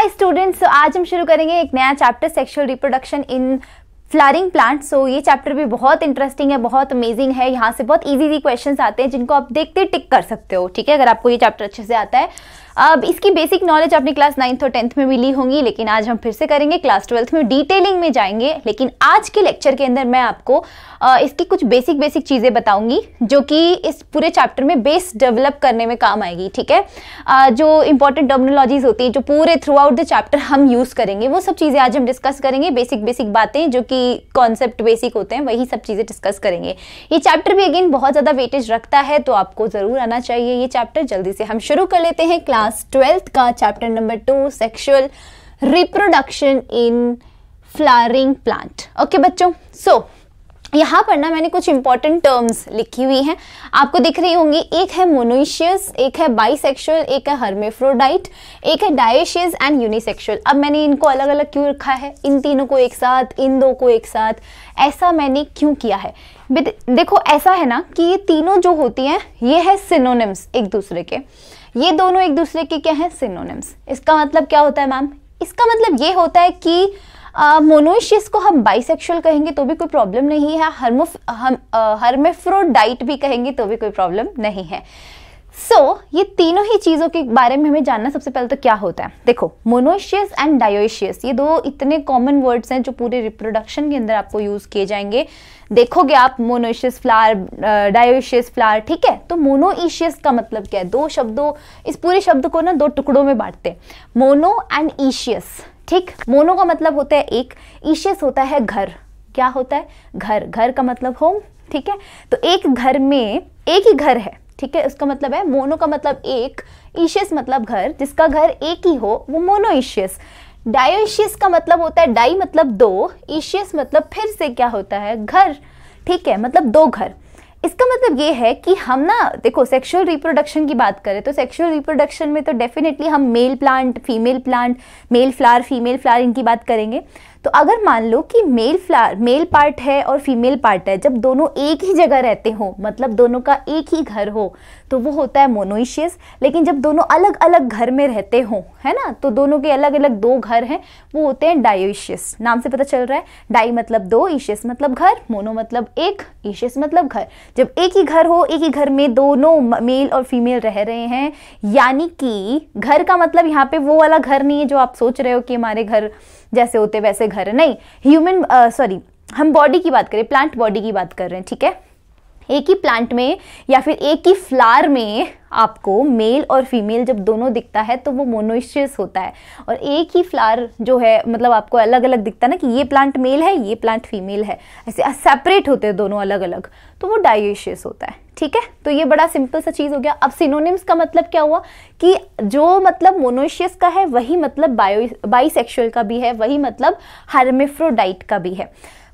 Hi students, आज हम शुरू करेंगे एक नया chapter sexual reproduction in flowering plant. So ये चैप्टर भी बहुत इंटरेस्टिंग है, बहुत अमेजिंग है। यहाँ से बहुत इजी क्वेश्चंस आते हैं जिनको आप देखते टिक कर सकते हो, ठीक है, अगर आपको ये चैप्टर अच्छे से आता है। अब इसकी बेसिक नॉलेज अपनी क्लास 9th और 10th में भी ली होंगी, लेकिन आज हम फिर से करेंगे क्लास 12th में, डिटेलिंग में जाएंगे। लेकिन आज के लेक्चर के अंदर मैं आपको इसकी कुछ बेसिक चीज़ें बताऊंगी जो कि इस पूरे चैप्टर में बेस डेवलप करने में काम आएगी, ठीक है। जो इंपॉर्टेंट टर्मिनोलॉजीज होती है जो पूरे थ्रू आउट द चैप्टर हम यूज़ करेंगे, वो सब चीज़ें आज हम डिस्कस करेंगे। बेसिक बातें जो कि कॉन्सेप्ट बेसिक होते हैं, वही सब चीज़ें डिस्कस करेंगे। ये चैप्टर भी अगेन बहुत ज़्यादा वेटेज रखता है, तो आपको ज़रूर आना चाहिए ये चैप्टर। जल्दी से हम शुरू कर लेते हैं क्लास 12th का chapter number 2, sexual reproduction in flowering plant. Okay बच्चों, सो यहाँ पर ना मैंने कुछ इंपॉर्टेंट टर्म्स लिखी हुई हैं, आपको दिख रही होंगी। एक है मोनोइशियस, एक है बाइसेक्सुअल, एक है हर्मेफ्रोडाइट, एक है डायोशियस एंड यूनिसेक्सुअल। अब मैंने इनको अलग अलग क्यों रखा है, इन तीनों को एक साथ, इन दो को एक साथ, ऐसा मैंने क्यों किया है? देखो ऐसा है ना कि ये तीनों जो होती हैं ये है सिनोनिम्स एक दूसरे के। ये दोनों एक दूसरे के क्या है? सिनोनिम्स। इसका मतलब क्या होता है मैम? इसका मतलब ये होता है कि मोनोइशियस को हम बाइसेक्सुअल कहेंगे तो भी कोई प्रॉब्लम नहीं है, हर्मेफ्रोडाइट भी कहेंगे तो भी कोई प्रॉब्लम नहीं है। ये तीनों ही चीज़ों के बारे में हमें जानना सबसे पहले तो क्या होता है। देखो, मोनोइशियस एंड डायोशियस, ये दो इतने कॉमन वर्ड्स हैं जो पूरे रिप्रोडक्शन के अंदर आपको यूज़ किए जाएंगे। देखोगे आप मोनोइशियस फ्लावर, डायोशियस फ्लावर, ठीक है। तो मोनोइशियस का मतलब क्या है? दो शब्दों, इस पूरे शब्द को ना दो टुकड़ों में बांटते हैं, मोनो एंड ईशियस, ठीक। मोनो का मतलब होता है एक, ईशियस होता है घर। क्या होता है? घर। घर का मतलब होम, ठीक है। तो एक घर में एक ही घर है, ठीक है, उसका मतलब है मोनो का मतलब एक, ईशियस मतलब घर, जिसका घर एक ही हो वो मोनोइशियस। डायोशियस का मतलब होता है, डाई मतलब दो, ईशियस मतलब फिर से क्या होता है? घर, ठीक है, मतलब दो घर। इसका मतलब ये है कि हम ना, देखो सेक्सुअल रिप्रोडक्शन की बात करें तो सेक्सुअल रिप्रोडक्शन में तो डेफिनेटली हम male plant, female plant, male flower, female flower, इनकी बात करेंगे। तो अगर मान लो कि मेल फ्लावर, मेल पार्ट है और फीमेल पार्ट है, जब दोनों एक ही जगह रहते हो, मतलब दोनों का एक ही घर हो, तो वो होता है मोनोइशियस। लेकिन जब दोनों अलग अलग घर में रहते हो, है ना, तो दोनों के अलग अलग दो घर हैं, वो होते हैं डायोशियस। नाम से पता चल रहा है, डाई मतलब दो, ईशियस मतलब घर, मोनो मतलब एक, ईशियस मतलब घर। जब एक ही घर हो, एक ही घर में दोनों मेल और फीमेल रह रहे हैं, यानी कि घर का मतलब यहाँ पे वो वाला घर नहीं है जो आप सोच रहे हो कि हमारे घर जैसे होते वैसे घर है, नहीं। हम बॉडी की बात करें, प्लांट बॉडी की बात कर रहे हैं, ठीक है। एक ही प्लांट में या फिर एक ही फ्लावर में आपको मेल और फीमेल जब दोनों दिखता है तो वो मोनोइशियस होता है। और एक ही फ्लावर जो है, मतलब आपको अलग अलग दिखता है ना कि ये प्लांट मेल है, ये प्लांट फीमेल है, ऐसे सेपरेट होते हैं दोनों अलग अलग, तो वो डायोशियस होता है, ठीक है। तो ये बड़ा सिंपल सा चीज़ हो गया। अब सिनोनिम्स का मतलब क्या हुआ कि जो मतलब मोनोइशियस का है वही मतलब बाइसेक्सुअल का भी है, वही मतलब हर्मेफ्रोडाइट का भी है।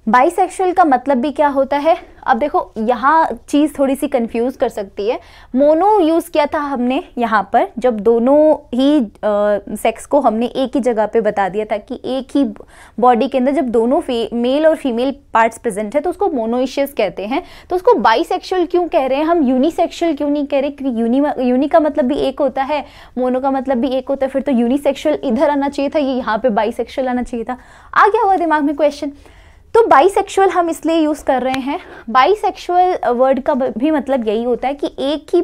बाइसेक्सुअल का मतलब भी क्या होता है? अब देखो यहाँ चीज़ थोड़ी सी कंफ्यूज कर सकती है। मोनो यूज़ किया था हमने यहाँ पर जब दोनों ही सेक्स को हमने एक ही जगह पे बता दिया था कि एक ही बॉडी के अंदर जब दोनों मेल और फीमेल पार्ट्स प्रेजेंट है तो उसको मोनोइशियस कहते हैं। तो उसको बाइसेक्सुअल क्यों कह रहे हैं हम, यूनिसेक्सुअल क्यों नहीं कह रहे? क्योंकि यूनि का मतलब भी एक होता है, मोनो का मतलब भी एक होता है, फिर तो यूनिसेक्सुअल इधर आना चाहिए था, ये यहाँ पे बाइसेक्सुअल आना चाहिए था। आ गया हुआ दिमाग में क्वेश्चन। तो बाइसेक्सुअल हम इसलिए यूज़ कर रहे हैं। बाइसेक्सुअल वर्ड का भी मतलब यही होता है कि एक ही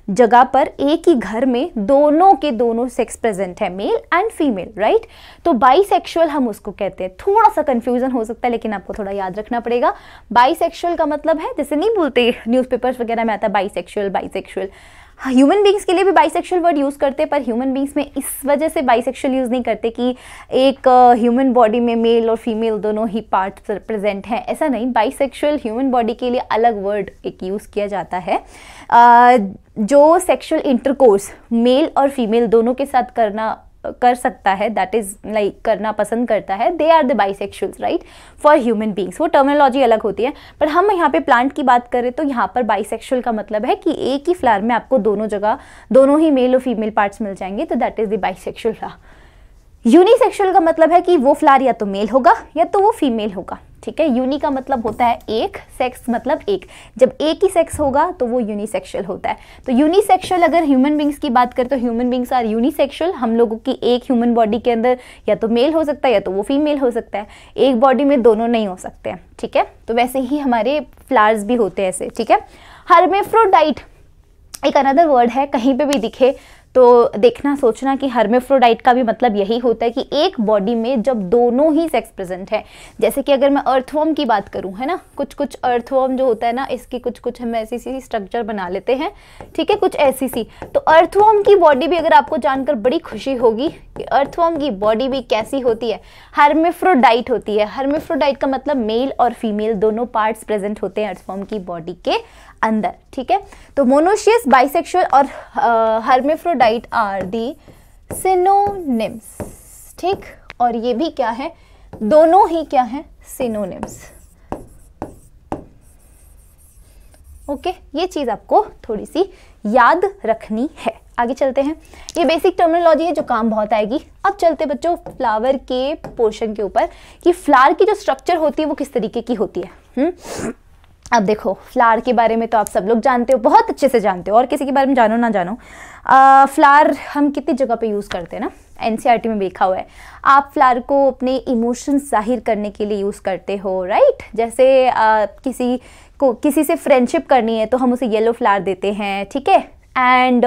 जगह पर, एक ही घर में दोनों के दोनों सेक्स प्रेजेंट है, मेल एंड फीमेल, राइट। तो बाइसेक्सुअल हम उसको कहते हैं। थोड़ा सा कंफ्यूजन हो सकता है लेकिन आपको थोड़ा याद रखना पड़ेगा। बाइसेक्सुअल का मतलब है, जैसे नहीं बोलते न्यूज़पेपर्स वगैरह में आता है बाइसेक्सुअल, बाइसेक्सुअल। ह्यूमन बींग्स के लिए भी बाइसेक्सुअल वर्ड यूज़ करते हैं, पर ह्यूमन बींग्स में इस वजह से बाइसेक्सुअल यूज़ नहीं करते कि एक ह्यूमन बॉडी में मेल और फीमेल दोनों ही पार्ट्स प्रेजेंट हैं, ऐसा नहीं। बाइसेक्सुअल ह्यूमन बॉडी के लिए अलग वर्ड एक यूज़ किया जाता है। जो सेक्सुअल इंटरकोर्स मेल और फीमेल दोनों के साथ कर सकता है, दैट इज लाइक करना पसंद करता है, they are the bisexuals, right, for human beings. वो टर्मिनोलॉजी अलग होती है, पर हम यहाँ पे प्लांट की बात करें तो यहाँ पर बाइसेक्सुअल का मतलब है कि एक ही फ्लावर में आपको दोनों जगह दोनों ही मेल और फीमेल पार्ट्स मिल जाएंगे, तो that is the bisexual flower. Unisexual का मतलब है कि वो फ्लावर या तो मेल होगा या तो वो फीमेल होगा, ठीक है। यूनि का मतलब होता है एक, सेक्स मतलब एक। जब एक ही सेक्स होगा तो वो यूनिसेक्सुअल होता है। तो यूनिसेक्सुअल अगर ह्यूमन बींग्स की बात करें तो ह्यूमन बींग्स आर यूनिसेक्सुअल। हम लोगों की एक ह्यूमन बॉडी के अंदर या तो मेल हो सकता है या तो वो फीमेल हो सकता है, एक बॉडी में दोनों नहीं हो सकते हैं, ठीक है। तो वैसे ही हमारे फ्लावर्स भी होते हैं ऐसे, ठीक है। हर्मेफ्रोडाइट एक अनदर वर्ड है, कहीं पे भी दिखे तो देखना सोचना कि हर्मेफ्रोडाइट का भी मतलब यही होता है कि एक बॉडी में जब दोनों ही सेक्स प्रेजेंट है। जैसे कि अगर मैं अर्थवर्म की बात करूं, है ना, कुछ कुछ अर्थवर्म जो होता है ना, इसकी कुछ कुछ हम ऐसी सी स्ट्रक्चर बना लेते हैं, ठीक है, कुछ ऐसी सी। तो अर्थवर्म की बॉडी भी अगर आपको जानकर बड़ी खुशी होगी कि अर्थवर्म की बॉडी भी कैसी होती है, हर्मेफ्रोडाइट होती है। हर्मेफ्रोडाइट का मतलब मेल और फीमेल दोनों पार्ट्स प्रेजेंट होते हैं अर्थवर्म की बॉडी के अंदर, ठीक है। तो मोनोशियस, बाइसेक्सुअल और हर्मेफ्रोडाइट आर दी सिनोनिम्स, ठीक। और ये भी क्या है, दोनों ही क्या है, सिनोनिम्स। ओके, ये चीज आपको थोड़ी सी याद रखनी है। आगे चलते हैं, ये बेसिक टर्मिनोलॉजी है जो काम बहुत आएगी। अब चलते बच्चों फ्लावर के पोर्शन के ऊपर कि फ्लावर की जो स्ट्रक्चर होती है वो किस तरीके की होती है। अब देखो, फ्लावर के बारे में तो आप सब लोग जानते हो, बहुत अच्छे से जानते हो, और किसी के बारे में जानो ना जानो, फ्लावर हम कितनी जगह पे यूज़ करते हैं ना, एनसीईआरटी में लिखा हुआ है। आप फ्लावर को अपने इमोशंस जाहिर करने के लिए यूज़ करते हो, राइट। जैसे किसी से फ्रेंडशिप करनी है तो हम उसे येलो फ्लावर देते हैं, ठीक है। एंड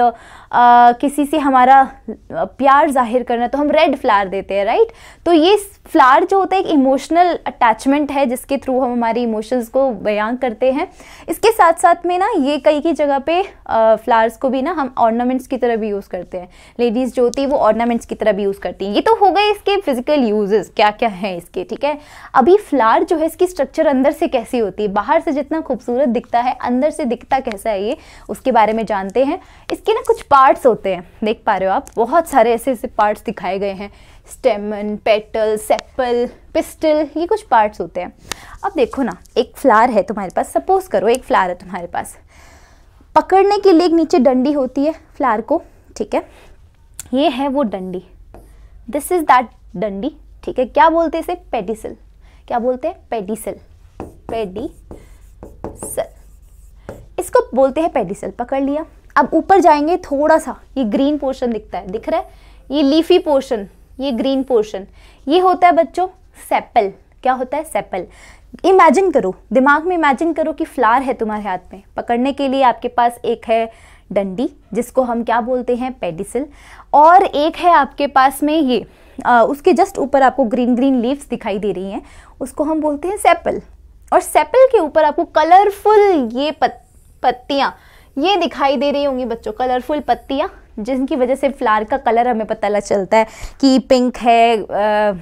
किसी से हमारा प्यार जाहिर करना है तो हम रेड फ्लावर देते हैं, राइट। तो ये फ्लावर जो होता है एक इमोशनल अटैचमेंट है जिसके थ्रू हम हमारी इमोशंस को बयान करते हैं। इसके साथ साथ में ना ये कई जगह पे फ्लावर्स को भी ना हम ऑर्नामेंट्स की तरह भी यूज़ करते हैं। लेडीज़ जो होती है वो ऑर्नामेंट्स की तरह भी यूज़ करती हैं। ये तो हो गए इसके फिजिकल यूजेस, क्या क्या हैं इसके, ठीक है। अभी फ्लावर जो है इसकी स्ट्रक्चर अंदर से कैसी होती है, बाहर से जितना खूबसूरत दिखता है अंदर से दिखता कैसा है, ये उसके बारे में जानते हैं। इसके ना कुछ पार्ट्स होते हैं, देख पा रहे हो आप, बहुत सारे ऐसे ऐसे पार्ट्स दिखाए गए हैं, स्टेमन, पेटल, सेपल, पिस्टल, ये कुछ पार्ट्स होते हैं। अब देखो ना, एक फ्लावर है तुम्हारे पास, सपोज करो एक फ्लावर है तुम्हारे पास, पकड़ने के लिए एक नीचे डंडी होती है फ्लावर को, ठीक है। ये है वो डंडी, दिस इज दैट डंडी, ठीक है। क्या बोलते हैं इसे, पेडिसल। क्या बोलते हैं, पेडिसल, पेडिसल, इसको बोलते हैं पेडिसल। पकड़ लिया। अब ऊपर जाएंगे थोड़ा सा, ये ग्रीन पोर्शन दिखता है, दिख रहा है, ये लीफी पोर्शन, ये ग्रीन पोर्शन, ये होता है बच्चों सेपल। क्या होता है, सेपल। इमेजिन करो, दिमाग में इमेजिन करो कि फ्लावर है तुम्हारे हाथ में, पकड़ने के लिए आपके पास एक है डंडी जिसको हम क्या बोलते हैं, पेडिसल, और एक है आपके पास में ये उसके जस्ट ऊपर आपको ग्रीन ग्रीन लीव्स दिखाई दे रही हैं, उसको हम बोलते हैं सेपल। और सेपल के ऊपर आपको कलरफुल ये पत्तियां ये दिखाई दे रही होंगी बच्चों, कलरफुल पत्तियां, जिनकी वजह से फ्लावर का कलर हमें पता चलता है कि पिंक है,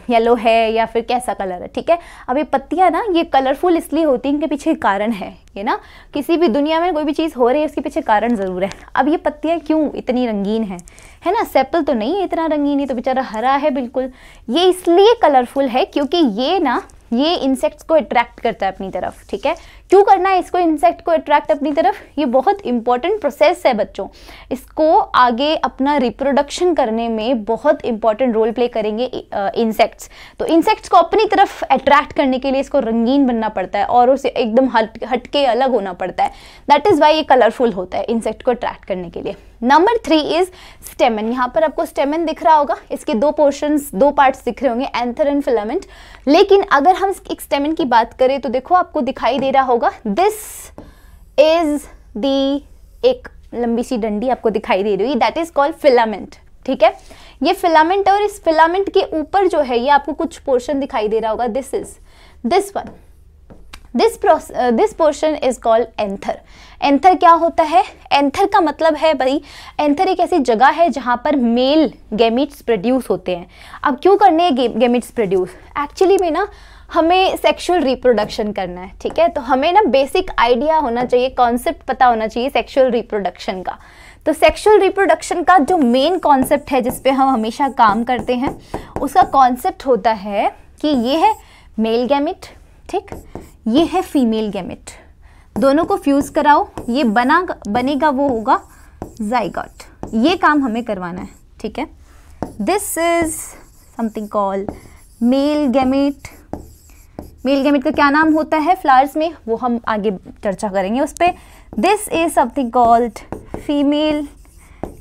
येलो है या फिर कैसा कलर है, ठीक है। अब ये पत्तियां ना ये कलरफुल इसलिए होती हैं, इनके पीछे कारण है, ये ना किसी भी दुनिया में कोई भी चीज़ हो रही है उसके पीछे कारण ज़रूर है। अब ये पत्तियां क्यों इतनी रंगीन है ना, सेपल तो नहीं है इतना रंगीन, ये तो बेचारा हरा है बिल्कुल। ये इसलिए कलरफुल है क्योंकि ये इंसेक्ट्स को अट्रैक्ट करता है अपनी तरफ, ठीक है। क्यों करना है इसको इंसेक्ट को अट्रैक्ट अपनी तरफ, ये बहुत इंपॉर्टेंट प्रोसेस है बच्चों। इसको आगे अपना रिप्रोडक्शन करने में बहुत इंपॉर्टेंट रोल प्ले करेंगे इंसेक्ट्स। तो इंसेक्ट्स को अपनी तरफ अट्रैक्ट करने के लिए इसको रंगीन बनना पड़ता है और उसे एकदम हटके अलग होना पड़ता है। दैट इज वाई ये कलरफुल होता है इंसेक्ट को अट्रैक्ट करने के लिए। Number 3 is स्टेमन। यहाँ पर आपको स्टेमन दिख रहा होगा, इसके दो पोर्शंस, दो पार्ट्स दिख रहे होंगे, एंथर एंड फिलामेंट। लेकिन अगर हम एक स्टेमन की बात करें तो देखो आपको दिखाई दे रहा होगा, दिस इज दी, एक लंबी सी डंडी आपको दिखाई दे रही है, दैट इज कॉल्ड फिलामेंट, ठीक है। ये फिलामेंट, और इस फिलामेंट के ऊपर जो है ये आपको कुछ पोर्शन दिखाई दे रहा होगा, this is this one, this portion is called anther. Anther क्या होता है, एंथर का मतलब है भाई, एंथर एक ऐसी जगह है जहां पर मेल गैमीट्स प्रोड्यूस होते हैं। अब क्यों करने हैं गैमीट्स प्रोड्यूस, एक्चुअली में ना हमें सेक्सुअल रिप्रोडक्शन करना है, ठीक है। तो हमें ना बेसिक आइडिया होना चाहिए, कॉन्सेप्ट पता होना चाहिए सेक्सुअल रिप्रोडक्शन का। तो सेक्सुअल रिप्रोडक्शन का जो मेन कॉन्सेप्ट है जिस पे हम हमेशा काम करते हैं, उसका कॉन्सेप्ट होता है कि ये है मेल गैमेट, ठीक, ये है फीमेल गैमेट, दोनों को फ्यूज कराओ, ये बनेगा वो होगा जाइगोट। ये काम हमें करवाना है, ठीक है। This is something called male gamete, male gamete का क्या नाम होता है फ्लावर्स में, वो हम आगे चर्चा करेंगे उस पर। This is something called female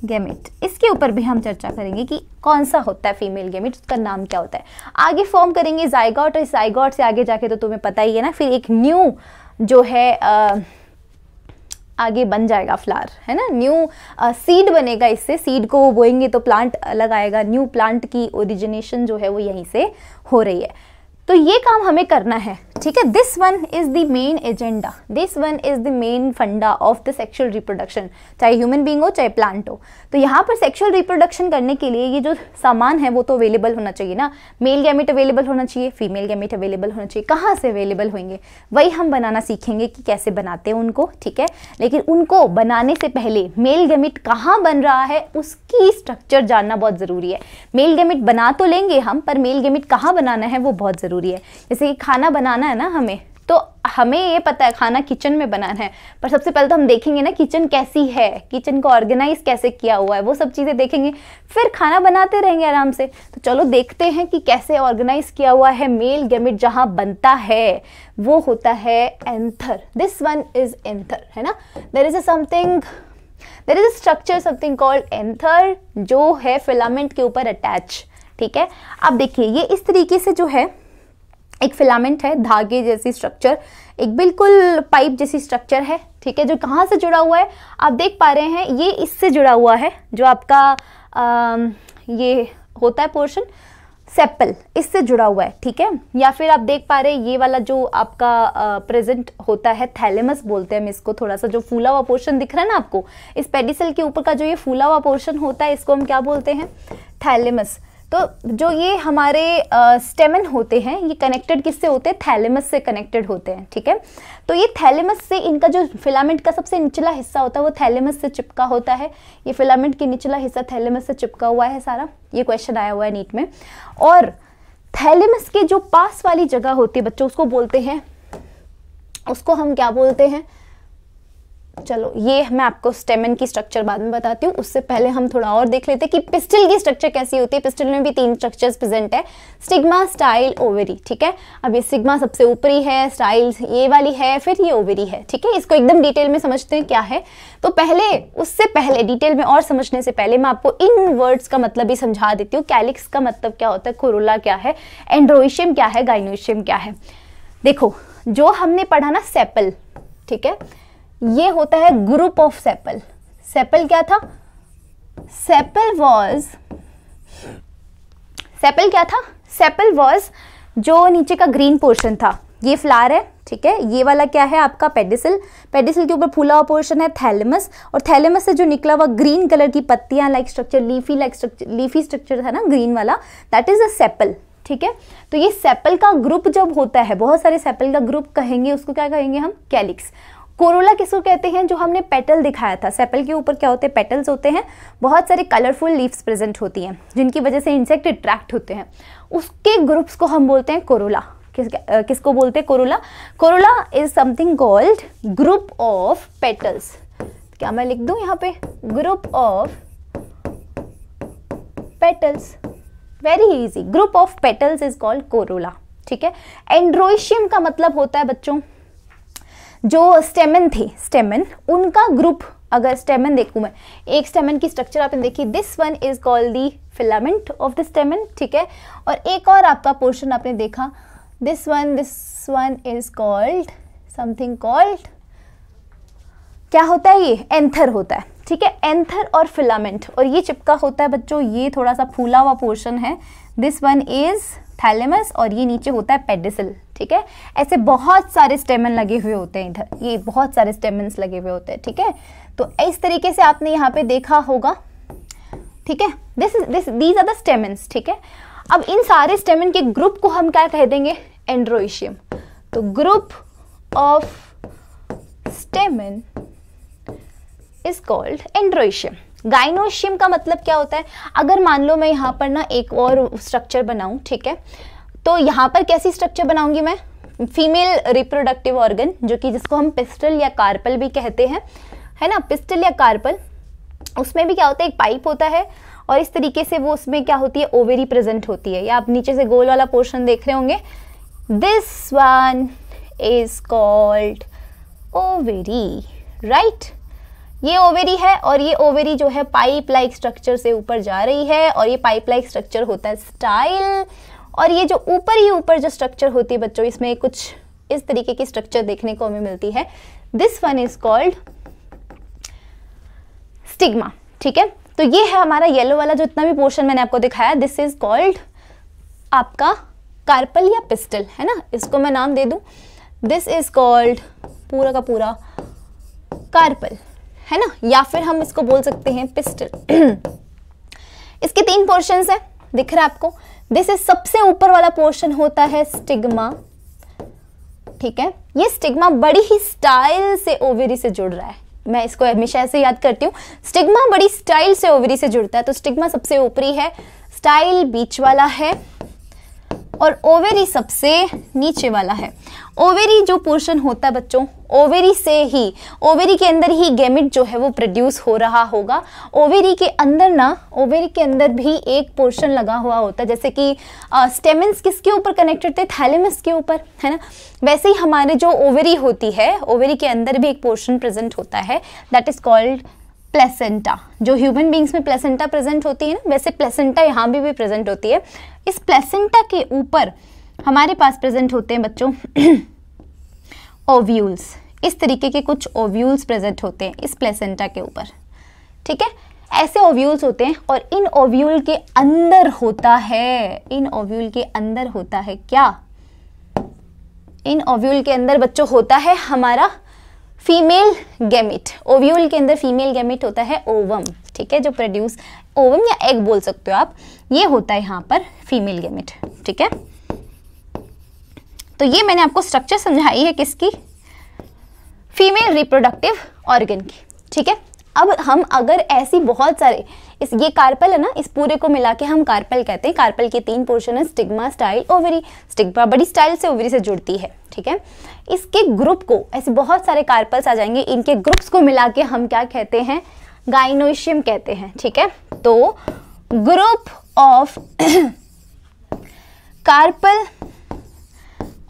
gamete, इसके ऊपर भी हम चर्चा करेंगे कि कौन सा होता है फीमेल गैमेट, उसका नाम क्या होता है। आगे फॉर्म करेंगे जाइगोट, और इस जाइगोट से आगे जाके तो तुम्हें पता ही है ना, फिर एक न्यू जो है आगे बन जाएगा फ्लावर, है ना, न्यू सीड बनेगा, इससे सीड को बोएंगे तो प्लांट अलग आएगा, न्यू प्लांट की ओरिजिनेशन जो है वो यहीं से हो रही है। तो ये काम हमें करना है, ठीक है। This one is the main agenda, this one is the main फंडा ऑफ द सेक्सुअल रिप्रोडक्शन, चाहे ह्यूमन बीइंग हो चाहे प्लांट हो। तो यहाँ पर सेक्सुअल रिप्रोडक्शन करने के लिए ये जो सामान है वो तो अवेलेबल होना चाहिए ना, मेल गैमेट अवेलेबल होना चाहिए, फीमेल गैमेट अवेलेबल होना चाहिए। कहाँ से अवेलेबल होंगे, वही हम बनाना सीखेंगे कि कैसे बनाते हैं उनको, ठीक है। लेकिन उनको बनाने से पहले मेल गैमेट कहाँ बन रहा है उसकी स्ट्रक्चर जानना बहुत ज़रूरी है। मेल गैमेट बना तो लेंगे हम, पर मेल गैमेट कहाँ बनाना है वो बहुत ज़रूरी है। जैसे कि खाना बनाना है ना हमें, तो हमें ये पता है खाना किचन में बनाना है, पर सबसे पहले तो हम देखेंगे ना किचन कैसी है, किचन को ऑर्गेनाइज कैसे किया हुआ है, वो सब चीज़ें देखेंगे, फिर खाना बनाते रहेंगे आराम से। तो चलो देखते हैं कि कैसे ऑर्गेनाइज किया हुआ है मेल गैमेट जहाँ बनता है, वो होता है anther. This one is anther, है ना। There is a structure something called anther जो है फिलामेंट के ऊपर अटैच, ठीक है। अब देखिए ये इस तरीके से जो है एक फिलामेंट है, धागे जैसी स्ट्रक्चर, एक बिल्कुल पाइप जैसी स्ट्रक्चर है, ठीक है, जो कहाँ से जुड़ा हुआ है आप देख पा रहे हैं, ये इससे जुड़ा हुआ है, जो आपका ये होता है पोर्शन सेपल, इससे जुड़ा हुआ है, ठीक है। या फिर आप देख पा रहे हैं ये वाला जो आपका प्रेजेंट होता है थैलेमस बोलते हैं हम इसको, थोड़ा सा जो फूला हुआ पोर्शन दिख रहा है ना आपको, इस पेडिसल के ऊपर का जो ये फूला हुआ पोर्शन होता है इसको हम क्या बोलते हैं, थैलेमस। तो जो ये हमारे स्टेमन होते हैं ये कनेक्टेड किससे होते हैं, थैलेमस से कनेक्टेड होते हैं, ठीक है। तो ये थैलेमस से इनका जो फिलामेंट का सबसे निचला हिस्सा होता है वो थैलेमस से चिपका होता है, ये फिलामेंट के निचला हिस्सा थैलेमस से चिपका हुआ है सारा, ये क्वेश्चन आया हुआ है नीट में। और थैलेमस के जो पास वाली जगह होती है बच्चों उसको बोलते हैं, उसको हम क्या बोलते हैं, चलो ये मैं आपको स्टेमन की स्ट्रक्चर बाद में बताती हूँ, उससे पहले हम थोड़ा और देख लेते हैं कि पिस्टिल की स्ट्रक्चर कैसी होती है। पिस्टिल में भी 3 स्ट्रक्चर्स प्रेजेंट है, स्टिग्मा, स्टाइल, ओवरी, ठीक है। अब ये स्टिग्मा सबसे ऊपरी है, स्टाइल ये वाली है, फिर ये ओवरी है, ठीक है। इसको एकदम डिटेल में समझते हैं क्या है। तो पहले उससे पहले डिटेल में और समझने से पहले मैं आपको इन वर्ड्स का मतलब भी समझा देती हूँ। कैलिक्स का मतलब क्या होता है, कोरोला क्या है, एंड्रोइशियम क्या है, गाइनोइशियम क्या है। देखो जो हमने पढ़ा ना सेपल, ठीक है, ये होता है ग्रुप ऑफ सेपल। सेपल क्या था, सेपल क्या था, सेपल वॉज जो नीचे का ग्रीन पोर्शन था, ये फ्लावर है, ठीक है। ये वाला क्या है आपका पेडिसल, पेडिसल के ऊपर फूला हुआ पोर्शन है थैलेमस, और थैलेमस से जो निकला हुआ ग्रीन कलर की पत्तियां लाइक स्ट्रक्चर, लीफी स्ट्रक्चर था ना ग्रीन वाला, दैट इज अ सेपल, ठीक है। तो ये सेपल का ग्रुप जब होता है, बहुत सारे सेपल का ग्रुप कहेंगे, उसको क्या कहेंगे हम, कैलिक्स। कोरोला किसको कहते हैं, जो हमने पेटल दिखाया था, सेपल के ऊपर क्या होते हैं, पेटल्स होते हैं, बहुत सारे कलरफुल लीव्स प्रेजेंट होती हैं जिनकी वजह से इंसेक्ट अट्रैक्ट होते हैं, उसके ग्रुप्स को हम बोलते हैं कोरोला। किसको बोलते हैं, Corolla. Corolla is something called group of petals. क्या मैं लिख दूं यहाँ पे, group of petals, very easy, group of petals is called Corolla, ठीक है। एंड्रोइशियम का मतलब होता है बच्चों जो स्टेमन थे, स्टेमन उनका ग्रुप, अगर स्टेमन देखूं मैं, एक स्टेमन की स्ट्रक्चर आपने देखी, this one is called the filament of the स्टेमन, ठीक है। और एक और आपका पोर्शन आपने देखा, this one is called something called, क्या होता है ये, एंथर होता है, ठीक है। एंथर और फिलामेंट, और ये चिपका होता है बच्चों, ये थोड़ा सा फूला हुआ पोर्शन है, दिस वन इज थैलेमस, और ये नीचे होता है पेडिसल, ठीक है। ऐसे बहुत सारे स्टेमन लगे हुए होते हैं इधर, ये बहुत सारे स्टेमन्स लगे हुए होते हैं, ठीक है। तो इस तरीके से आपने यहाँ पे देखा होगा, ठीक है। दीज आर द स्टेमन्स, ठीक है। अब इन सारे स्टेमन के ग्रुप को हम क्या कह देंगे, एंड्रोइशियम। तो group of stamen is called androecium. Gynoecium का मतलब क्या होता है, अगर मान लो मैं यहाँ पर ना एक और स्ट्रक्चर बनाऊं, ठीक है, तो यहाँ पर कैसी स्ट्रक्चर बनाऊंगी मैं, फीमेल रिप्रोडक्टिव ऑर्गन, जो कि जिसको हम पिस्टल या कार्पल भी कहते हैं, है ना, पिस्टल या कार्पल। उसमें भी क्या होता है, एक पाइप होता है, और इस तरीके से वो उसमें क्या होती है, ओवेरी प्रेजेंट होती है, या आप नीचे से गोल वाला पोर्शन देख रहे होंगे, this one is called ovary, right. ये ओवेरी है और ये ओवेरी जो है पाइप लाइक स्ट्रक्चर से ऊपर जा रही है और ये पाइप लाइक स्ट्रक्चर होता है स्टाइल। और ये जो ऊपर जो स्ट्रक्चर होती है बच्चों, इसमें कुछ इस तरीके की स्ट्रक्चर देखने को हमें मिलती है। This one is called stigma, ठीक है। तो ये है हमारा येलो वाला जो इतना भी पोर्शन मैंने आपको दिखाया, दिस इज कॉल्ड आपका कार्पल या पिस्टल, है ना। इसको मैं नाम दे दूं, दिस इज कॉल्ड पूरा का पूरा कार्पल, है ना, या फिर हम इसको बोल सकते हैं पिस्टल। इसके 3 पोर्शंस है, दिख रहा है आपको। दिस इज सबसे ऊपर वाला पोर्शन होता है स्टिग्मा, ठीक है। ये स्टिग्मा बड़ी ही स्टाइल से ओवेरी से जुड़ रहा है, मैं इसको हमेशा ऐसे याद करती हूँ, स्टिग्मा बड़ी स्टाइल से ओवेरी से जुड़ता है। तो स्टिग्मा सबसे ऊपरी है, स्टाइल बीच वाला है और ओवेरी सबसे नीचे वाला है। ओवेरी जो पोर्शन होता है बच्चों, ओवेरी से ही, ओवेरी के अंदर ही गैमेट जो है वो प्रोड्यूस हो रहा होगा। ओवेरी के अंदर ना, ओवेरी के अंदर भी एक पोर्शन लगा हुआ होता है, जैसे कि स्टेमेंस किसके ऊपर कनेक्टेड थे, थैलेमस के ऊपर, है ना। वैसे ही हमारे जो ओवेरी होती है, ओवेरी के अंदर भी एक पोर्शन प्रेजेंट होता है, दैट इज कॉल्ड प्लेसेंटा। जो ह्यूमन बींग्स में प्लेसेंटा प्रेजेंट होती है ना, वैसे प्लेसेंटा यहाँ भी प्रेजेंट होती है। इस प्लेसेंटा के ऊपर हमारे पास प्रेजेंट होते हैं बच्चों ओव्यूल्स। इस तरीके के कुछ ओव्यूल्स प्रेजेंट होते हैं इस प्लेसेंटा के ऊपर, ठीक है। ऐसे ओव्यूल्स होते हैं और इन ओव्यूल के अंदर होता है, इन ओव्यूल के अंदर होता है क्या, इन ओव्यूल के अंदर बच्चों होता है हमारा फीमेल गैमेट। ओव्यूल के अंदर फीमेल गैमेट होता है ओवम, ठीक है, जो प्रोड्यूस, ओवम या एग बोल सकते हो आप, ये होता है यहाँ पर फीमेल गैमेट, ठीक है। तो ये मैंने आपको स्ट्रक्चर समझाई है किसकी, फीमेल रिप्रोडक्टिव ऑर्गन की, ठीक है। अब हम अगर ऐसी बहुत सारे ये कार्पल है ना, इस पूरे को मिला के हम कार्पल कहते हैं। कार्पल के 3 पोर्शन है, स्टिग्मा, स्टाइल, ओवेरी। स्टिग्मा बड़ी स्टाइल से ओवेरी से जुड़ती है, ठीक है। इसके ग्रुप को, ऐसे बहुत सारे कार्पल्स आ जाएंगे, इनके ग्रुप्स को मिला के हम क्या कहते हैं, गाइनोइशियम कहते हैं, ठीक है। तो ग्रुप ऑफ कार्पल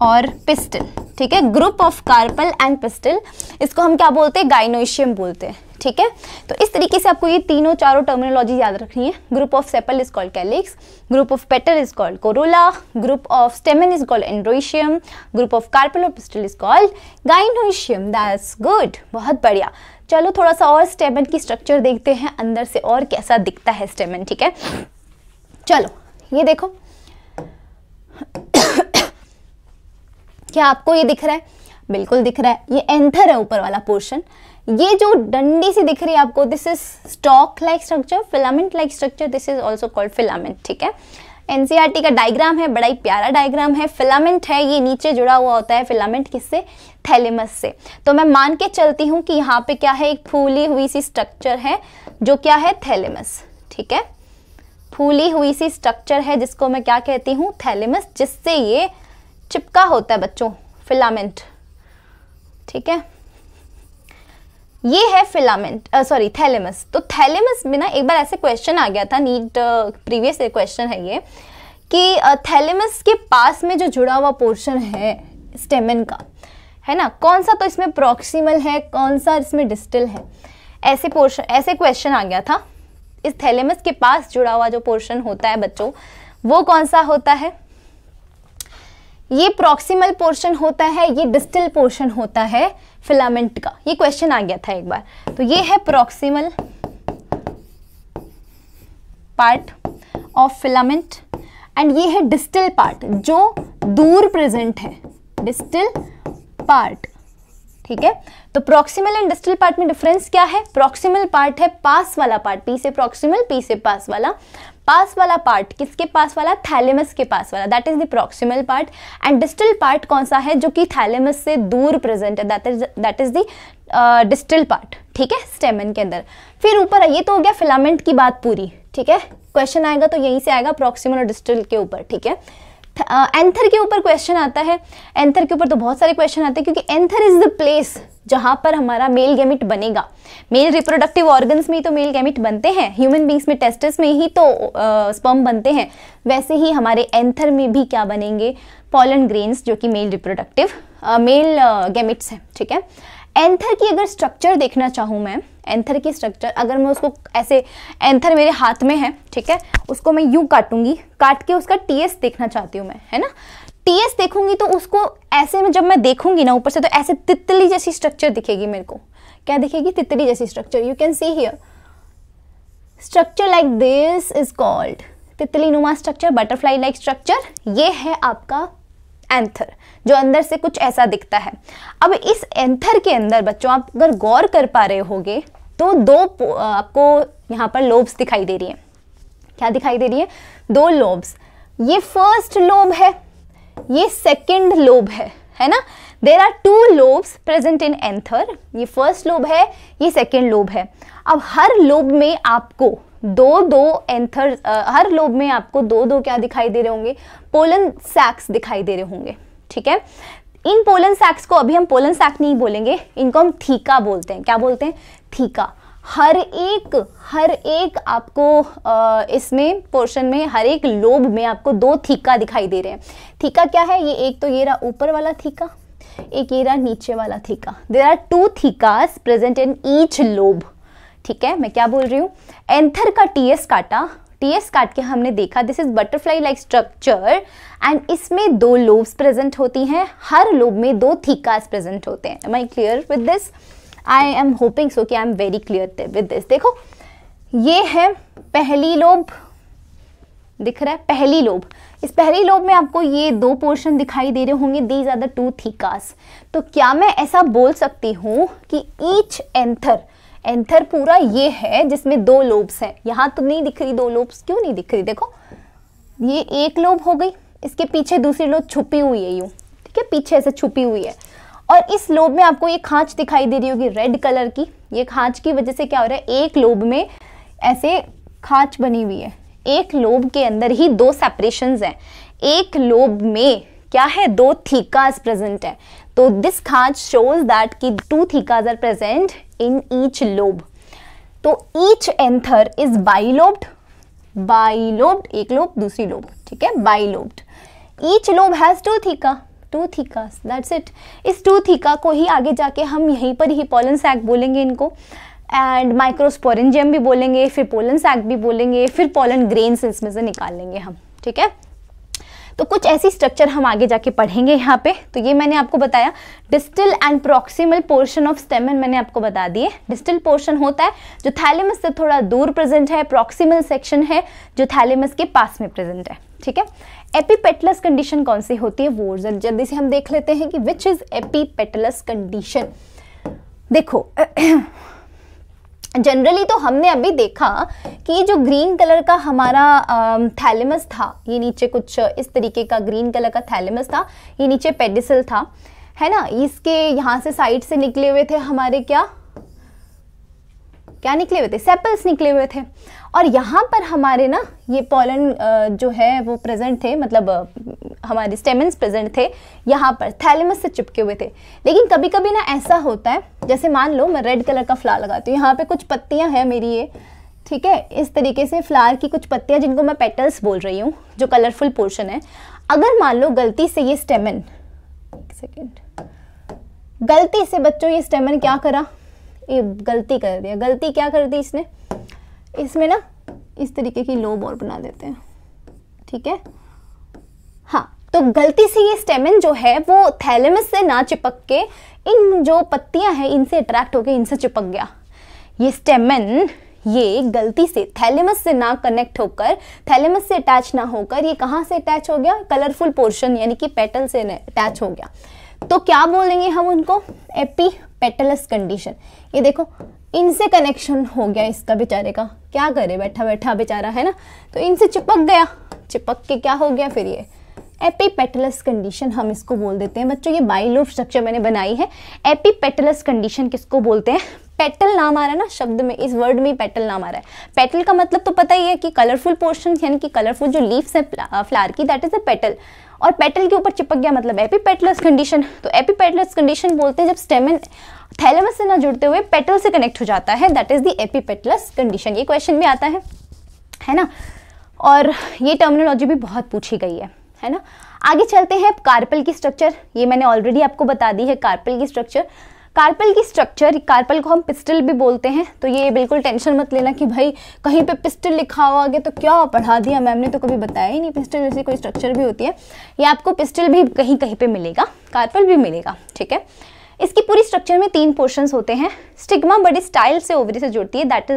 और पिस्टल, ठीक है, group of carpal and pistol, इसको हम क्या बोलते हैं, गाइनोइशियम बोलते हैं, ठीक है। तो इस तरीके से आपको ये तीनों चारों टर्मिनोलॉजी याद रखनी है। Group of sepal is called calyx, group of petal is called corolla, group of stamen is called androecium, group of carpel और pistil is called gynoecium. That's good, बहुत बढ़िया। चलो थोड़ा सा और स्टेमन की स्ट्रक्चर देखते हैं अंदर से और कैसा दिखता है स्टेमन, ठीक है। चलो ये देखो क्या आपको ये दिख रहा है, बिल्कुल दिख रहा है, ये एंथर है ऊपर वाला पोर्शन। ये जो डंडी सी दिख रही है आपको, this is stock like structure, filament like structure, this is also called filament, ठीक है। एनसीईआरटी का डायग्राम है, बड़ा ही प्यारा डायग्राम है। फिलामेंट है, ये नीचे जुड़ा हुआ होता है, फिलामेंट किससे, थैलेमस से। तो मैं मान के चलती हूँ कि यहाँ पे क्या है, एक फूली हुई सी स्ट्रक्चर है जो क्या है, थैलेमस, ठीक है। फूली हुई सी स्ट्रक्चर है जिसको मैं क्या कहती हूँ, थैलेमस, जिससे ये चिपका होता है बच्चों, फिलामेंट, ठीक है। ये है फिलामेंट, सॉरी थैलेमस। तो थैलेमस में ना एक बार ऐसे क्वेश्चन आ गया था, नीट प्रीवियस क्वेश्चन है ये, कि थैलेमस के पास में जो जुड़ा हुआ पोर्शन है स्टेमन का, है ना, कौन सा तो इसमें प्रॉक्सिमल है, कौन सा इसमें डिस्टल है, ऐसे पोर्शन, ऐसे क्वेश्चन आ गया था। इस थैलेमस के पास जुड़ा हुआ जो पोर्शन होता है बच्चों, वो कौन सा होता है, ये प्रॉक्सिमल पोर्शन होता है, ये डिस्टल पोर्शन होता है फिलामेंट का। ये क्वेश्चन आ गया था एक बार। तो ये है proximal part of filament and ये है डिस्टल पार्ट जो दूर प्रेजेंट है, डिस्टल पार्ट, ठीक है। तो प्रॉक्सिमल एंड डिस्टल पार्ट में डिफरेंस क्या है, प्रॉक्सिमल पार्ट है पास वाला पार्ट, पी से प्रॉक्सिमल, पी से पास वाला। पास वाला पार्ट किसके पास वाला, थैलेमस के पास वाला, that is the proximal part. And distal part कौन सा है, जो कि थैलेमस से दूर प्रेजेंट है, that is the distal part, ठीक है, स्टेमन के अंदर। फिर ऊपर, ये तो हो गया फिलामेंट की बात पूरी, ठीक है। क्वेश्चन आएगा तो यहीं से आएगा, प्रॉक्सिमल और डिस्टल के ऊपर, ठीक है। एंथर के ऊपर क्वेश्चन आता है, एंथर के ऊपर तो बहुत सारे क्वेश्चन आते हैं, क्योंकि एंथर इज द प्लेस जहां पर हमारा मेल गैमिट बनेगा। मेल रिप्रोडक्टिव ऑर्गन्स में ही तो मेल गैमिट बनते हैं, ह्यूमन बींग्स में टेस्टिस में ही तो स्पर्म बनते हैं, वैसे ही हमारे एंथर में भी क्या बनेंगे, पॉलन ग्रेन्स, जो कि मेल रिप्रोडक्टिव मेल गैमिट्स हैं। ठीक है, एंथर की अगर स्ट्रक्चर देखना चाहूँ मैं, एंथर की स्ट्रक्चर अगर मैं उसको ऐसे, एंथर मेरे हाथ में है, ठीक है, उसको मैं यूं काटूंगी, काट के उसका टीएस देखना चाहती हूँ मैं, है ना। टीएस देखूंगी तो उसको ऐसे में जब मैं देखूंगी ना ऊपर से, तो ऐसे तितली जैसी स्ट्रक्चर दिखेगी मेरे को। क्या दिखेगी? तितली जैसी structure. You can see here structure like this is called तितली नुमा स्ट्रक्चर, बटरफ्लाई लाइक स्ट्रक्चर। ये है आपका एंथर, जो अंदर से कुछ ऐसा दिखता है। अब इस एंथर के अंदर बच्चों आप अगर गौर कर पा रहे होगे तो दो आपको यहाँ पर लोब्स दिखाई दे रही है। क्या दिखाई दे रही है? दो लोब्स। ये फर्स्ट लोब है, ये सेकंड लोब है ना। There are two lobes present in anther. ये फर्स्ट लोब है, ये सेकंड लोब है। अब हर लोब में आपको दो एंथर, हर लोब में आपको दो क्या दिखाई दे रहे होंगे? पोलन सैक्स दिखाई दे रहे होंगे। ठीक है, इन पोलन सैक्स को अभी हम पोलन सैक नहीं बोलेंगे, इनको हम थीका बोलते हैं। क्या बोलते हैं? थीका। हर एक आपको इसमें पोर्शन में, हर एक लोब में आपको दो थीका दिखाई दे रहे हैं। थीका क्या है? ये एक तो ये रहा ऊपर वाला थीका, एक ये रहा नीचे वाला theca. There are two thecas present in each lobe. ठीक है, मैं क्या बोल रही हूँ? एंथर का टीएस काटा, टीएस काट के हमने देखा this is butterfly like structure and इसमें दो लोब्स प्रेजेंट होती हैं, हर लोब में दो थीकास प्रेजेंट होते हैं। Am I clear with this? I am hoping so कि I am very clear with this. देखो ये है पहली लोब, दिख रहा है पहली लोब। इस पहली लोब में आपको ये दो पोर्शन दिखाई दे रहे होंगे, दीज आर द टू थीकास। तो क्या मैं ऐसा बोल सकती हूँ कि ईच एंथर पूरा ये है जिसमें दो लोब्स हैं। यहाँ तो नहीं दिख रही दो लोब्स, क्यों नहीं दिख रही? देखो ये एक लोब हो गई, इसके पीछे दूसरी लोब छुपी हुई है यूं, ठीक है, पीछे से छुपी हुई है। और इस लोब में आपको ये खांच दिखाई दे रही होगी रेड कलर की। ये खांच की वजह से क्या हो रहा है? एक लोब में ऐसे खांच बनी हुई है, एक लोब के अंदर ही दो सेपरेशंस हैं, एक लोब में क्या है? दो थीकास प्रेजेंट है। तो दिस खांच शोज दैट कि two thecas are present in each lobe. तो ईच एंथर इज बाइलोब्ड, एक लोब दूसरी लोब, ठीक है, bilobed. Each lobe has two thecas, that's it. इस टू थीका को ही आगे जाके हम यहीं पर ही पोलन सैक बोलेंगे इनको, एंड माइक्रोस्पोरेंजियम भी बोलेंगे, फिर पोलन सैक भी बोलेंगे, फिर पोलन ग्रेन्स इसमें से निकाल लेंगे हम। ठीक है, तो कुछ ऐसी स्ट्रक्चर हम आगे जाके पढ़ेंगे यहाँ पे। तो ये मैंने आपको बताया distal end proximal portion of स्टेमन मैंने आपको बता दिए। डिस्टल पोर्शन होता है जो थैलेमस से थोड़ा दूर प्रेजेंट है, प्रॉक्सिमल सेक्शन है जो थैलेमस के पास में प्रेजेंट है। ठीक है, एपिपेटलस कंडीशन कौन सी होती है वो जल्दी से हम देख लेते हैं कि विच इज एपिपेटलस कंडीशन। देखो जनरली तो हमने अभी देखा कि ये जो ग्रीन कलर का हमारा थैलेमस था, ये नीचे कुछ इस तरीके का ग्रीन कलर का थैलेमस था, ये नीचे पेडिसल था, है ना। इसके यहाँ से साइड से निकले हुए थे हमारे क्या निकले हुए थे? सेपल्स निकले हुए थे। और यहाँ पर हमारे ना ये पॉलन जो है वो प्रेजेंट थे, मतलब हमारे स्टेमन्स प्रेजेंट थे यहाँ पर, थैलेमस से चिपके हुए थे। लेकिन कभी कभी ना ऐसा होता है, जैसे मान लो मैं रेड कलर का फ्लावर लगाती हूँ, यहाँ पे कुछ पत्तियाँ हैं मेरी ये, ठीक है, इस तरीके से फ्लावर की कुछ पत्तियाँ जिनको मैं पेटल्स बोल रही हूँ, जो कलरफुल पोर्शन है। अगर मान लो गलती से ये स्टेमन, एक सेकेंड, गलती से बच्चों ये स्टेमन क्या करा? ये गलती कर दिया। गलती क्या कर दी इसने? इसमें ना इस तरीके की लोब और बना देते हैं, ठीक है। हाँ, तो गलती से ये स्टेमन जो है वो थैलेमस से ना चिपक के इन जो पत्तियां हैं इनसे अट्रैक्ट होकर इनसे चिपक गया। ये स्टेमन ये गलती से थैलेमस से ना कनेक्ट होकर, थैलेमस से अटैच ना होकर ये कहाँ से अटैच हो गया? कलरफुल पोर्शन यानी कि पेटल से अटैच हो गया। तो क्या बोलेंगे हम उनको? Epipetalous condition. ये देखो इनसे कनेक्शन हो गया इसका बेचारे का, क्या करे बैठा बैठा बेचारा, है ना। तो इनसे चिपक गया, चिपक के क्या हो गया फिर? ये एपिपेटलस कंडीशन हम इसको बोल देते हैं। बच्चों ये बाइलोब स्ट्रक्चर मैंने बनाई है। एपिपेटलस कंडीशन किसको बोलते हैं? पेटल नाम आ रहा है ना शब्द में, इस वर्ड में पेटल नाम आ रहा है। पेटल का मतलब तो पता ही है कि कलरफुल पोर्शन, यानी कि कलरफुल जो लीव्स है फ्लावर की, दैट इज अ पेटल। और पेटल के ऊपर चिपक गया मतलब एपिपेटलस कंडीशन। तो एपिपेटलस कंडीशन बोलते हैं जब स्टेमन थैलेमस से ना जुड़ते हुए पेटल से कनेक्ट हो जाता है, that is the epipetalous condition. ये क्वेश्चन में आता है ना, और ये टर्मिनोलॉजी भी बहुत पूछी गई है ना। आगे चलते हैं कार्पल की स्ट्रक्चर, ये मैंने ऑलरेडी आपको बता दी है कार्पल की स्ट्रक्चर। कार्पल की स्ट्रक्चर, कार्पल को हम पिस्टल भी बोलते हैं, तो ये बिल्कुल टेंशन मत लेना कि भाई कहीं पे पिस्टल लिखा हुआ आगे तो क्या पढ़ा दिया मैम ने, तो कभी बताया ही नहीं पिस्टल जैसी कोई स्ट्रक्चर भी होती है। ये आपको पिस्टल भी कहीं कहीं पे मिलेगा, कार्पल भी मिलेगा, ठीक है। इसकी पूरी स्ट्रक्चर में 3 पोर्शंस होते हैं। स्टिग्मा बड़ी स्टाइल से ओवरी से जुड़ती है, that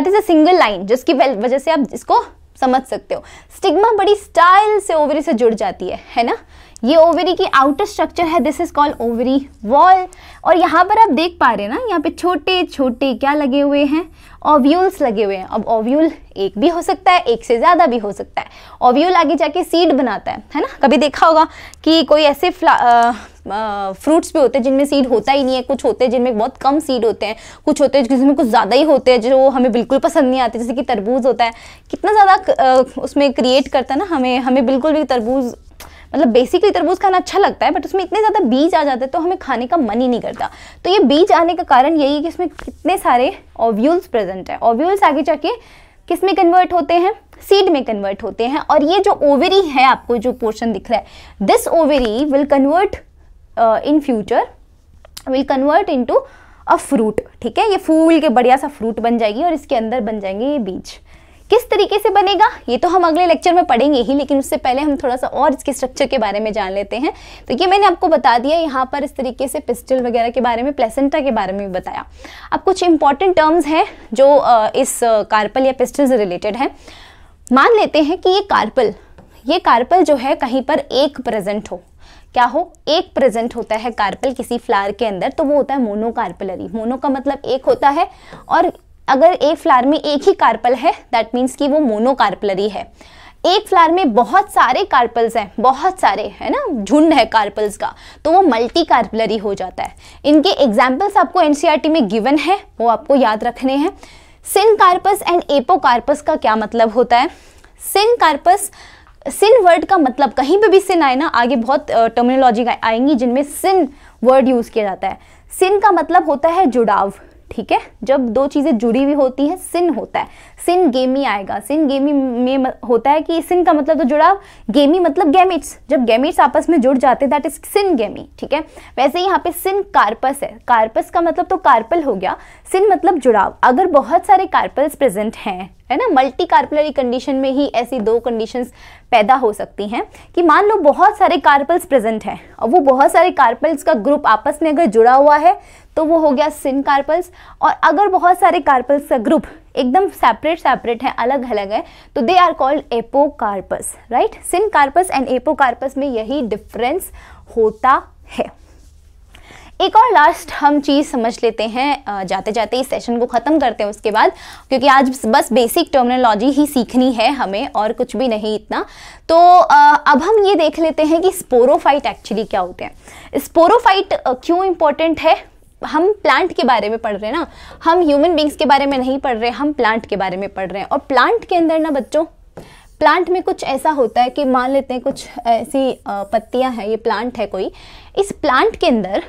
is a single line, जिसकी वजह से आप इसको समझ सकते हो। स्टिग्मा बड़ी स्टाइल से ओवरी से जुड़ जाती है ना। ये ओवरी की आउटर स्ट्रक्चर है, this is called ovary wall. और यहाँ पर आप देख पा रहे हैं ना, यहाँ पे छोटे छोटे क्या लगे हुए हैं, ओव्यूल्स लगे हुए हैं। अब ओव्यूल एक भी हो सकता है, एक से ज़्यादा भी हो सकता है। ओव्यूल आगे जाके सीड बनाता है ना। कभी देखा होगा कि कोई ऐसे फ्रूट्स भी होते हैं जिनमें सीड होता ही नहीं है, कुछ होते हैं जिनमें बहुत कम सीड होते हैं, कुछ होते हैं जिसमें कुछ ज़्यादा ही होते हैं जो हमें बिल्कुल पसंद नहीं आते, जैसे कि तरबूज होता है, कितना ज़्यादा उसमें क्रिएट करता है ना, हमें बिल्कुल भी तरबूज, मतलब बेसिकली तरबूज खाना अच्छा लगता है, बट उसमें इतने ज़्यादा बीज आ जाते हैं तो हमें खाने का मन ही नहीं करता। तो ये बीज आने का कारण यही है कि इसमें कितने सारे ओव्यूल्स प्रेजेंट है। ओव्यूल्स आगे जाके किस में कन्वर्ट होते हैं, सीड में कन्वर्ट होते हैं। और ये जो ओवरी है, आपको जो पोर्शन दिख रहा है, this ovary will convert in future, will convert into a fruit, ठीक है। ये फूल के बढ़िया सा फ्रूट बन जाएगी और इसके अंदर बन जाएंगे ये बीज। किस तरीके से बनेगा ये तो हम अगले लेक्चर में पढ़ेंगे ही, लेकिन उससे पहले हम थोड़ा सा और इसके स्ट्रक्चर के बारे में जान लेते हैं। तो ये मैंने आपको बता दिया यहाँ पर इस तरीके से पिस्टल वगैरह के बारे में, प्लेसेंटा के बारे में भी बताया। अब कुछ इंपॉर्टेंट टर्म्स हैं जो इस कार्पल या पिस्टल से रिलेटेड है। मान लेते हैं कि ये कार्पल जो है कहीं पर एक प्रेजेंट हो, क्या हो, एक प्रेजेंट होता है कार्पल किसी फ्लावर के अंदर, तो वो होता है मोनोकार्पलरी। मोनो का मतलब एक होता है, और अगर एक फ्लावर में एक ही कार्पल है दैट मीन्स कि वो मोनोकार्पलरी है। एक फ्लावर में बहुत सारे कार्पल्स हैं, बहुत सारे है ना, झुंड है कार्पल्स का, तो वो मल्टी कार्पलरी हो जाता है। इनके एग्जाम्पल्स आपको एनसीईआरटी में गिवन है, वो आपको याद रखने हैं। सिनकार्पस एंड एपोकार्पस का क्या मतलब होता है। सिनकार्पस, सिन वर्ड का मतलब, कहीं पे भी सिन आए ना, आगे बहुत टर्मिनोलॉजी आएंगी जिनमें सिन वर्ड यूज किया जाता है। सिन का मतलब होता है जुड़ाव, ठीक है। जब दो चीजें जुड़ी हुई होती है सिन होता है। सिन गेमी आएगा, सिन गेमी में होता है कि सिन का मतलब तो जुड़ाव, गेमी मतलब गैमेट्स, जब गैमेट्स आपस में जुड़ जाते हैं दैट इज सिन गेमी, ठीक है। वैसे यहाँ पे सिन कार्पस है, कार्पस का मतलब तो कार्पल हो गया, सिन मतलब जुड़ाव। अगर बहुत सारे कार्पल्स प्रेजेंट हैं, है ना, मल्टी कार्पलरी कंडीशन में ही ऐसी 2 कंडीशंस पैदा हो सकती हैं कि मान लो बहुत सारे कार्पल्स प्रेजेंट हैं और वो बहुत सारे कार्पल्स का ग्रुप आपस में अगर जुड़ा हुआ है तो वो हो गया सिन कार्पल्स। और अगर बहुत सारे कार्पल्स का ग्रुप एकदम सेपरेट है, अलग अलग है, तो they are called apocarpous, right. Syncarpous and apocarpous में यही डिफरेंस होता है। एक और लास्ट हम चीज़ समझ लेते हैं जाते जाते इस सेशन को ख़त्म करते हैं उसके बाद, क्योंकि आज बस बेसिक टर्मिनोलॉजी ही सीखनी है हमें और कुछ भी नहीं इतना। तो अब हम ये देख लेते हैं कि स्पोरोफाइट एक्चुअली क्या होते हैं। स्पोरोफाइट क्यों इंपॉर्टेंट है, हम प्लांट के बारे में पढ़ रहे हैं ना, हम ह्यूमन बींग्स के बारे में नहीं पढ़ रहे, हम प्लांट के बारे में पढ़ रहे हैं। और प्लांट के अंदर ना बच्चों, प्लांट में कुछ ऐसा होता है कि मान लेते हैं कुछ ऐसी पत्तियां हैं, ये प्लांट है कोई, इस प्लांट के अंदर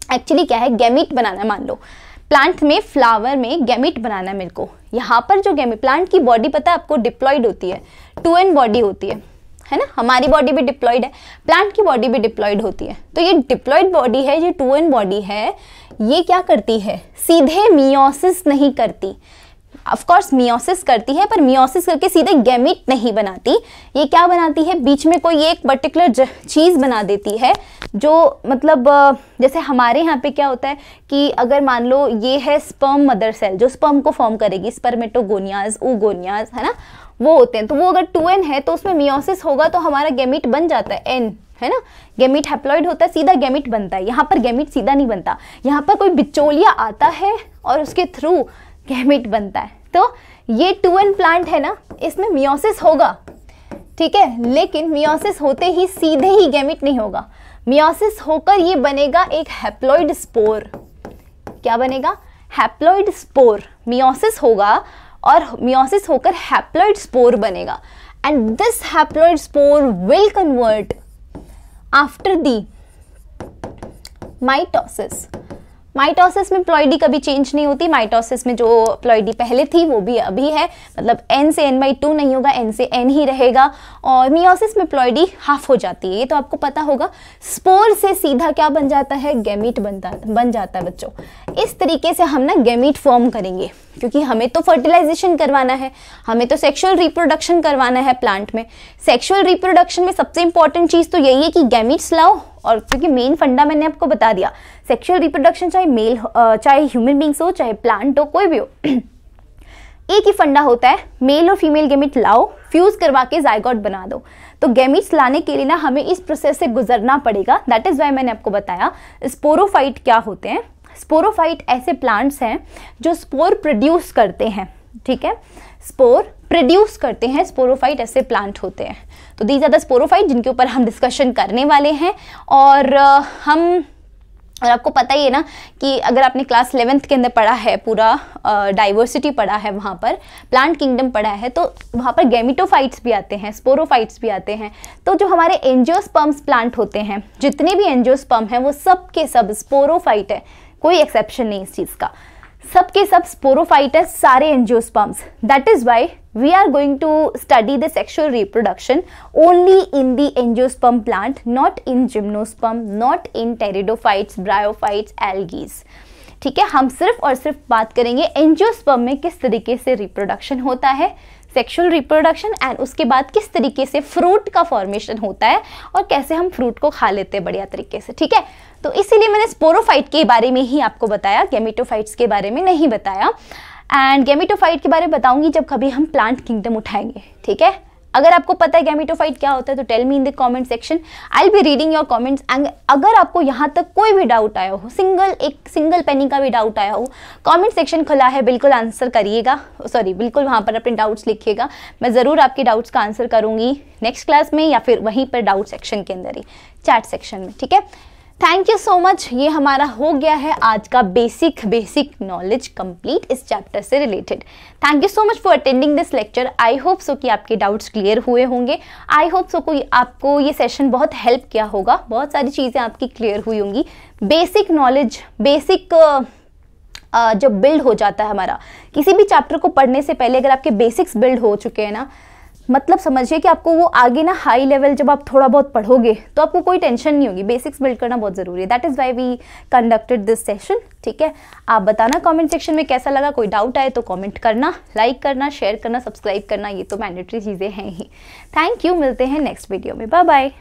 एक्चुअली क्या है, गैमीट बनाना है। मान लो प्लांट में, फ्लावर में गैमीट बनाना है मेरे को। यहाँ पर जो गैमीट, प्लांट की बॉडी पता है आपको डिप्लॉयड होती है, 2n बॉडी होती है ना। हमारी बॉडी भी डिप्लॉयड है, प्लांट की बॉडी भी डिप्लॉयड होती है। तो ये डिप्लॉयड बॉडी है, ये 2n बॉडी है, ये क्या करती है, सीधे मियोसिस नहीं करती। ऑफ कोर्स मियोसिस करती है, पर मियोसिस करके सीधे गैमीट नहीं बनाती। ये क्या बनाती है, बीच में कोई एक पर्टिकुलर चीज़ बना देती है, जो मतलब जैसे हमारे यहाँ पे क्या होता है कि अगर मान लो ये है स्पर्म मदर सेल जो स्पर्म को फॉर्म करेगी, स्पर्मेटोगोनियाज, oogoनियाज, है ना, वो होते हैं। तो वो अगर 2n है तो उसमें मियोसिस होगा तो हमारा गैमीट बन जाता है n, है ना। गैमीट हैप्लॉइड होता है, सीधा गैमीट बनता है। यहाँ पर गैमीट सीधा नहीं बनता, यहाँ पर कोई बिचौलिया आता है और उसके थ्रू गैमीट बनता है। तो ये 2n प्लांट है ना, इसमें मियोसिस होगा, ठीक है, लेकिन मियोसिस होते ही सीधे ही गैमीट नहीं होगा। मियोसिस होकर ये बनेगा एक हैप्लॉइड स्पोर। क्या बनेगा? Haploid spore. मियोसिस होगा और मियोसिस होकर हैप्लॉइड स्पोर बनेगा and this haploid spore will convert after the mitosis. Mitosis में प्लॉइडी कभी चेंज नहीं होती। माइटोसिस में जो प्लॉइडी पहले थी वो भी अभी है, मतलब n से n/2 नहीं होगा, n से n ही रहेगा। और मियोसिस में प्लॉइडी हाफ हो जाती है, ये तो आपको पता होगा। स्पोर से सीधा क्या बन जाता है? गैमीट बन जाता है बच्चों। इस तरीके से हम ना गैमीट फॉर्म करेंगे, क्योंकि हमें तो फर्टिलाइजेशन करवाना है, हमें तो सेक्सुअल रिप्रोडक्शन करवाना है प्लांट में। सेक्सुअल रिप्रोडक्शन में सबसे इंपॉर्टेंट चीज़ तो यही है कि गैमीट्स लाओ, और क्योंकि मेन फंडा मैंने आपको बता दिया, सेक्सुअल रिप्रोडक्शन चाहे मेल चाहे ह्यूमन बींग्स हो चाहे प्लांट हो कोई भी हो, एक ही फंडा होता है, मेल और फीमेल गैमीट लाओ, फ्यूज करवा के जायगोट बना दो। तो गैमीट्स लाने के लिए ना हमें इस प्रोसेस से गुजरना पड़ेगा। दैट इज वाई मैंने आपको बताया स्पोरोफाइट क्या होते हैं। स्पोरोफाइट ऐसे प्लांट्स हैं जो स्पोर प्रोड्यूस करते हैं, ठीक है, स्पोर प्रोड्यूस करते हैं, स्पोरोफाइट ऐसे प्लांट होते हैं। तो दीज आर द स्पोरोफाइट जिनके ऊपर हम डिस्कशन करने वाले हैं। और आपको पता ही है ना कि अगर आपने क्लास 11th के अंदर पढ़ा है, पूरा डाइवर्सिटी पढ़ा है, वहाँ पर प्लांट किंगडम पढ़ा है, तो वहाँ पर गैमिटोफाइट्स भी आते हैं, स्पोरोफाइट्स भी आते हैं। तो जो हमारे एंजियोस्पर्म्स प्लांट होते हैं, जितने भी एंजियोस्पर्म हैं वो सब के सब स्पोरोफाइट है, कोई एक्सेप्शन नहीं इस चीज़ का, सब के सब स्पोरोफाइट है, सारे angiosperms. That is why we are going to study the sexual reproduction only in the angiosperm plant, not in gymnosperm, not in pteridophytes, bryophytes, algae। ठीक है, हम सिर्फ और सिर्फ बात करेंगे एंजियोस्पर्म में किस तरीके से रिप्रोडक्शन होता है, सेक्सुअल रिप्रोडक्शन, एंड उसके बाद किस तरीके से फ्रूट का फॉर्मेशन होता है और कैसे हम फ्रूट को खा लेते हैं बढ़िया तरीके से। ठीक है, तो इसीलिए मैंने स्पोरोफाइट के बारे में ही आपको बताया, गैमेटोफाइट्स के बारे में नहीं बताया। एंड गैमेटोफाइट के बारे में बताऊंगी जब कभी हम प्लांट किंगडम उठाएंगे। ठीक है, अगर आपको पता है गैमेटोफाइट क्या होता है तो tell me in the comment section, I will be reading your comments. And अगर आपको यहाँ तक कोई भी डाउट आया हो, सिंगल पेनी का भी डाउट आया हो, कमेंट सेक्शन खुला है, बिल्कुल आंसर करिएगा, सॉरी बिल्कुल वहाँ पर अपने डाउट्स लिखिएगा। मैं ज़रूर आपके डाउट्स का आंसर करूँगी नेक्स्ट क्लास में या फिर वहीं पर डाउट सेक्शन के अंदर ही, चैट सेक्शन में। ठीक है, थैंक यू सो मच। ये हमारा हो गया है आज का बेसिक नॉलेज कंप्लीट इस चैप्टर से related. Thank you so much for attending this lecture. I hope so कि आपके डाउट्स क्लियर हुए होंगे। आई होप सो कोई आपको ये सेशन बहुत हेल्प किया होगा, बहुत सारी चीज़ें आपकी क्लियर हुई होंगी। बेसिक नॉलेज, बेसिक जब बिल्ड हो जाता है हमारा, किसी भी चैप्टर को पढ़ने से पहले अगर आपके बेसिक्स बिल्ड हो चुके हैं ना, मतलब समझिए कि आपको वो आगे ना हाई लेवल जब आप थोड़ा बहुत पढ़ोगे तो आपको कोई टेंशन नहीं होगी। बेसिक्स बिल्ड करना बहुत ज़रूरी है। That is why we conducted this session. ठीक है, आप बताना कमेंट सेक्शन में कैसा लगा, कोई डाउट आए तो कमेंट करना, लाइक करना, शेयर करना, सब्सक्राइब करना, ये तो मैंडेटरी चीज़ें हैं ही। थैंक यू, मिलते हैं नेक्स्ट वीडियो में, बाय बाय।